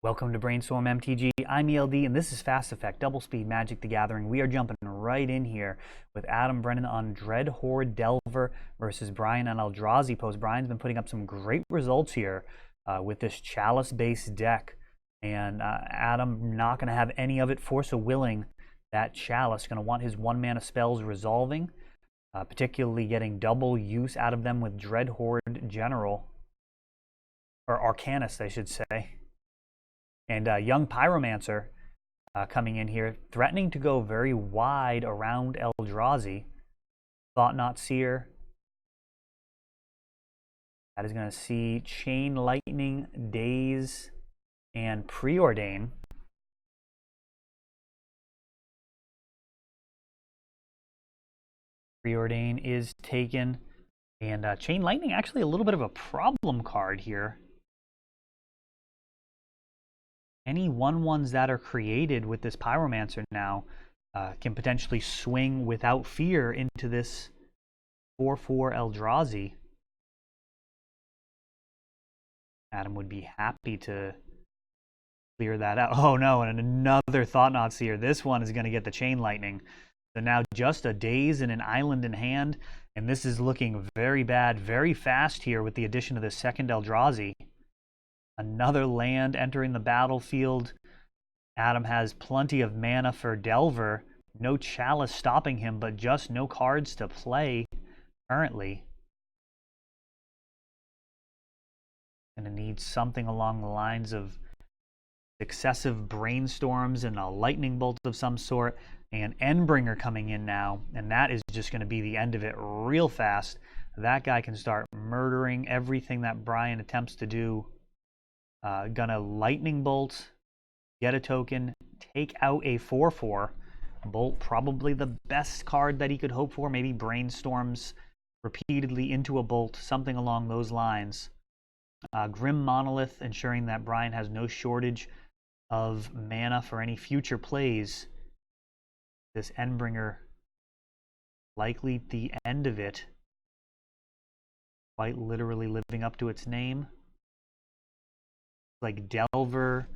Welcome to Brainstorm MTG. I'm ELD, and this is Fast Effect, Double Speed Magic the Gathering. We are jumping right in here with Adam Brennan on Dreadhorde Delver versus Brian on Eldrazi post. Brian's been putting up some great results here with this Chalice-based deck, and Adam not going to have any of it. Force of Willing, that Chalice, going to want his one-mana spells resolving, particularly getting double use out of them with Dreadhorde General, or Arcanist, I should say. And Young Pyromancer coming in here, threatening to go very wide around Eldrazi. Thought-Knot Seer. That is going to see Chain Lightning, Daze, and Preordain. Preordain is taken. And Chain Lightning, actually a little bit of a problem card here. Any 1/1s that are created with this Pyromancer now can potentially swing without fear into this 4/4 Eldrazi. Adam would be happy to clear that out. Oh no, and another Thought-Knot Seer. This one is going to get the Chain Lightning. So now just a Daze and an Island in hand, and this is looking very bad, very fast here with the addition of the second Eldrazi. Another land entering the battlefield. Adam has plenty of mana for Delver. No Chalice stopping him, but just no cards to play currently. Gonna need something along the lines of successive brainstorms and a lightning bolt of some sort, and Endbringer coming in now, and that is just going to be the end of it real fast. That guy can start murdering everything that Brian attempts to do. Gonna Lightning Bolt, get a token, take out a 4/4. Bolt, probably the best card that he could hope for. Maybe brainstorms repeatedly into a Bolt, something along those lines. Grim Monolith, ensuring that Brian has no shortage of mana for any future plays. This Endbringer, likely the end of it. Quite literally living up to its name. Like Delver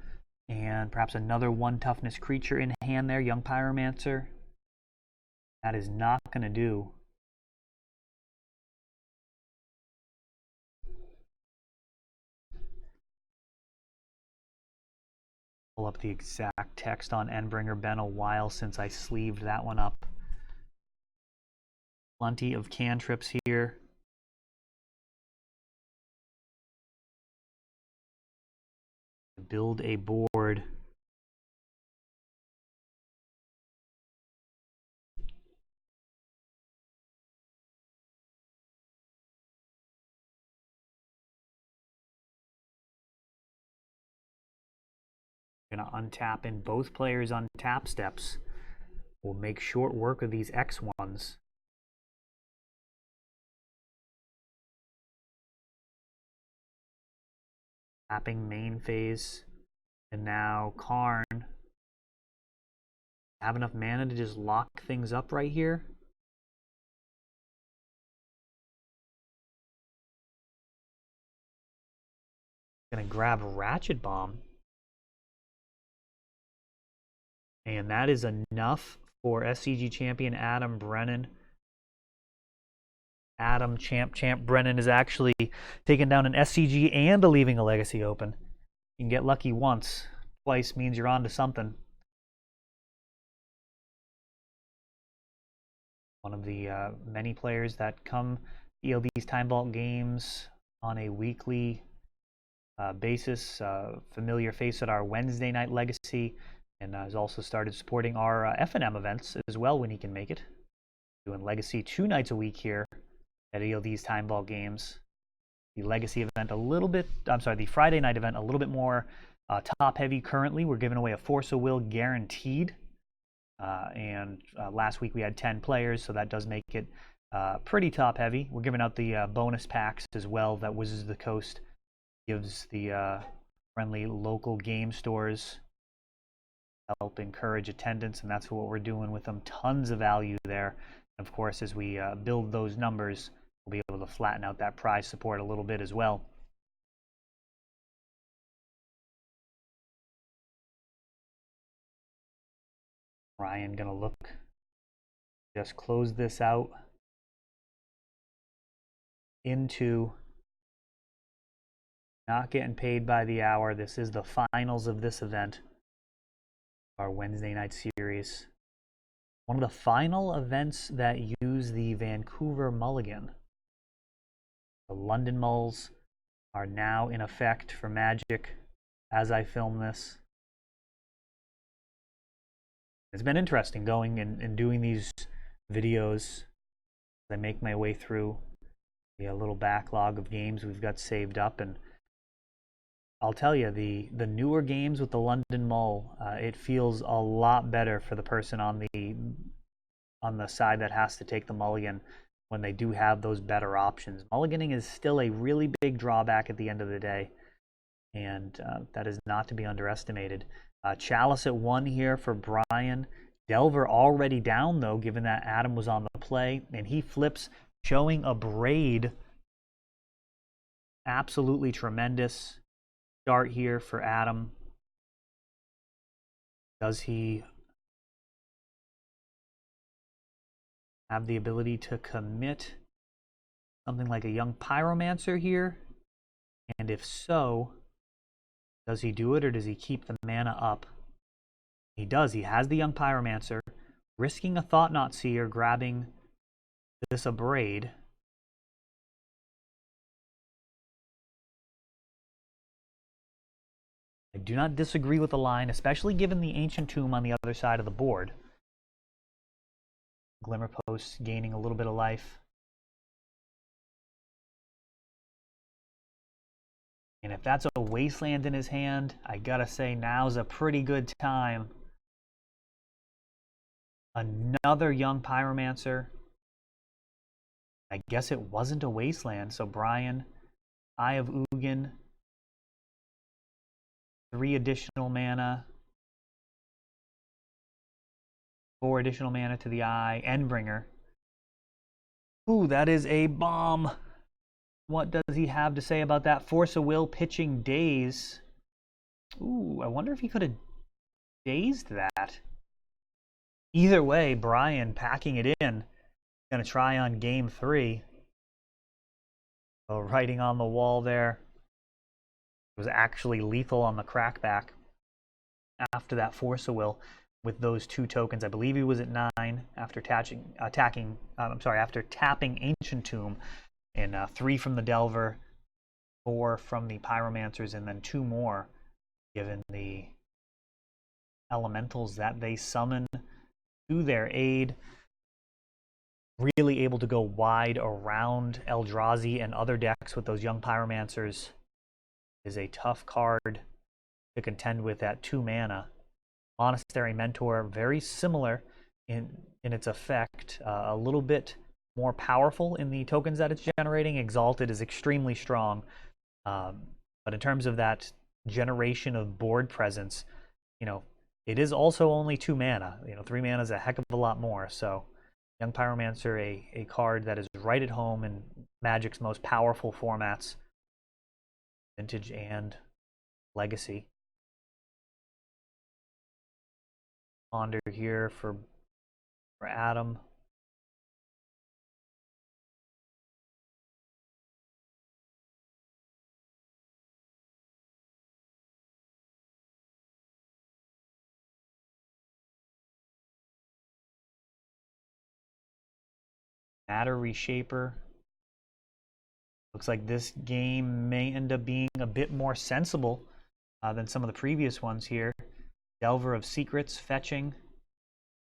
and perhaps another 1 toughness creature in hand there, Young Pyromancer. That is not going to do. Pull up the exact text on Endbringer. Been a while since I sleeved that one up. Plenty of cantrips here. Build a board. Going to untap in both players on tap steps. We'll make short work of these X1s. Tapping main phase, and now Karn. Have enough mana to just lock things up right here. Gonna grab Ratchet Bomb. And that is enough for SCG champion Adam Brennan. Adam Champ Brennan is actually taking down an SCG and leaving a Legacy open. You can get lucky once. Twice means you're on to something. One of the many players that come to ELD's Time Vault games on a weekly basis. Familiar face at our Wednesday night Legacy, and has also started supporting our F&M events as well when he can make it. Doing Legacy 2 nights a week here at ELD's Time Vault games. The Legacy event a little bit, the Friday night event a little bit more top heavy currently. We're giving away a Force of Will guaranteed. And last week we had 10 players, so that does make it pretty top heavy. We're giving out the bonus packs as well that Wizards of the Coast gives the friendly local game stores. Help encourage attendance, and that's what we're doing with them. Tons of value there. Of course, as we build those numbers, we'll be able to flatten out that prize support a little bit as well. Ryan gonna look, just close this out into not getting paid by the hour. This is the finals of this event, our Wednesday night series. One of the final events that use the Vancouver Mulligan. The London Mulls are now in effect for Magic as I film this. It's been interesting going and doing these videos as I make my way through the little backlog of games we've got saved up. And I'll tell you, the newer games with the London Mull, it feels a lot better for the person on the side that has to take the mulligan when they do have those better options. Mulliganing is still a really big drawback at the end of the day, and that is not to be underestimated. Chalice at 1 here for Brian. Delver already down, though, given that Adam was on the play, and he flips, showing a braid. Absolutely tremendous start here for Adam. Does he have the ability to commit something like a Young Pyromancer here? And if so, does he do it, or does he keep the mana up? He does. He has the Young Pyromancer, risking a Thought-Knot Seer, grabbing this Abrade. I do not disagree with the line, especially given the Ancient Tomb on the other side of the board. Glimmer Post gaining a little bit of life. And if that's a Wasteland in his hand, I gotta say now's a pretty good time. Another Young Pyromancer. I guess it wasn't a Wasteland, so Brian, Eye of Ugin, 3 additional mana, 4 additional mana to the Eye, Endbringer. Ooh, that is a bomb. What does he have to say about that? Force of Will, pitching Daze. Ooh, I wonder if he could have dazed that. Either way, Brian packing it in. Gonna try on game 3. So writing on the wall there. It was actually lethal on the crackback after that Force of Will with those 2 tokens. I believe he was at 9 after after tapping Ancient Tomb, and 3 from the Delver, 4 from the Pyromancers, and then 2 more given the elementals that they summon to their aid. Really able to go wide around Eldrazi and other decks with those Young Pyromancers. Is a tough card to contend with at 2 mana. Monastery Mentor, very similar in its effect, a little bit more powerful in the tokens that it's generating. Exalted is extremely strong, but in terms of that generation of board presence, it is also only 2 mana. 3 mana is a heck of a lot more. So Young Pyromancer, a card that is right at home in Magic's most powerful formats, Vintage and Legacy. Ponder here for Adam. Matter Reshaper. Looks like this game may end up being a bit more sensible than some of the previous ones here. Delver of Secrets, fetching.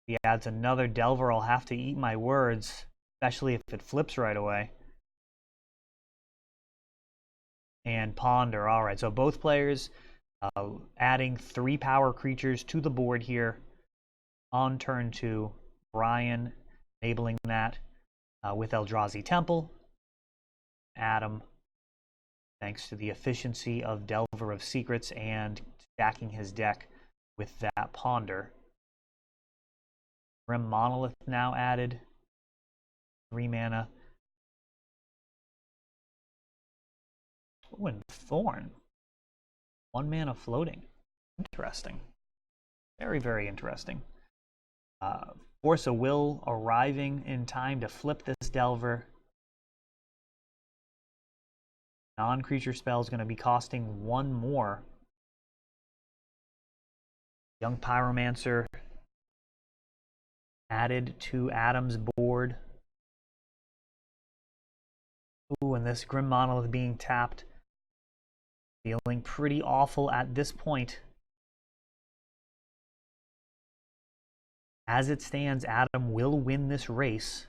He adds another Delver. I'll have to eat my words, especially if it flips right away. And Ponder. All right, so both players adding 3 power creatures to the board here on turn 2. Brian enabling that with Eldrazi Temple. Adam, thanks to the efficiency of Delver of Secrets and stacking his deck with that Ponder. Grim Monolith now added. 3 mana. Oh, and Thorn. 1 mana floating. Interesting. Very, very interesting. Force of Will arriving in time to flip this Delver. Non-creature spell is going to be costing 1 more. Young Pyromancer added to Adam's board. Ooh, and this Grim Monolith being tapped. Feeling pretty awful at this point. As it stands, Adam will win this race.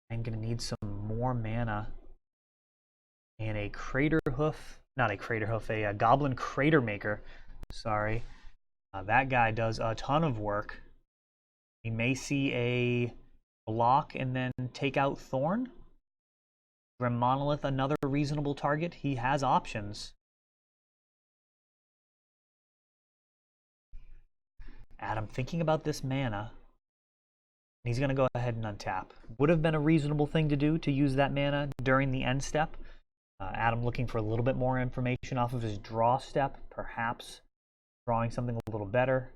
I'm going to need some more mana. And a Crater Hoof, not a Crater Hoof, a Goblin Crater Maker. Sorry. That guy does a ton of work. We may see a block and then take out Thorn. Grim Monolith, another reasonable target. He has options. Adam thinking about this mana. He's going to go ahead and untap. Would have been a reasonable thing to do to use that mana during the end step. Adam looking for a little bit more information off of his draw step, perhaps drawing something a little better.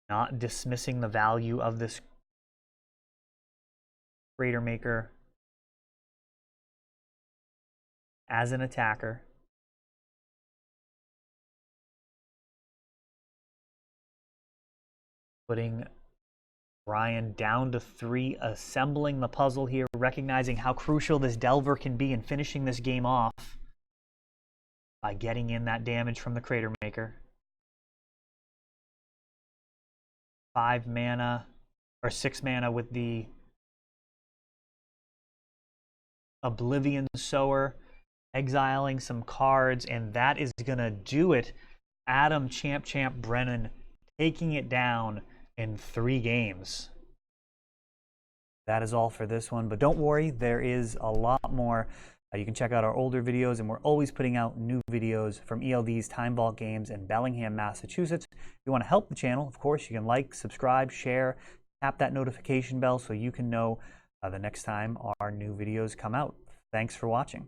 Not dismissing the value of this Crater Maker as an attacker. Putting Brian down to 3, assembling the puzzle here, recognizing how crucial this Delver can be in finishing this game off by getting in that damage from the Crater Maker. 5 mana, or 6 mana with the Oblivion Sower, exiling some cards, and that is going to do it. Adam Champ Brennan taking it down in 3 games. That is all for this one, but don't worry, there is a lot more. You can check out our older videos, and we're always putting out new videos from ELD's Time Vault games in Bellingham, Massachusetts. If you want to help the channel, of course, you can like, subscribe, share, tap that notification bell so you can know the next time our new videos come out. Thanks for watching.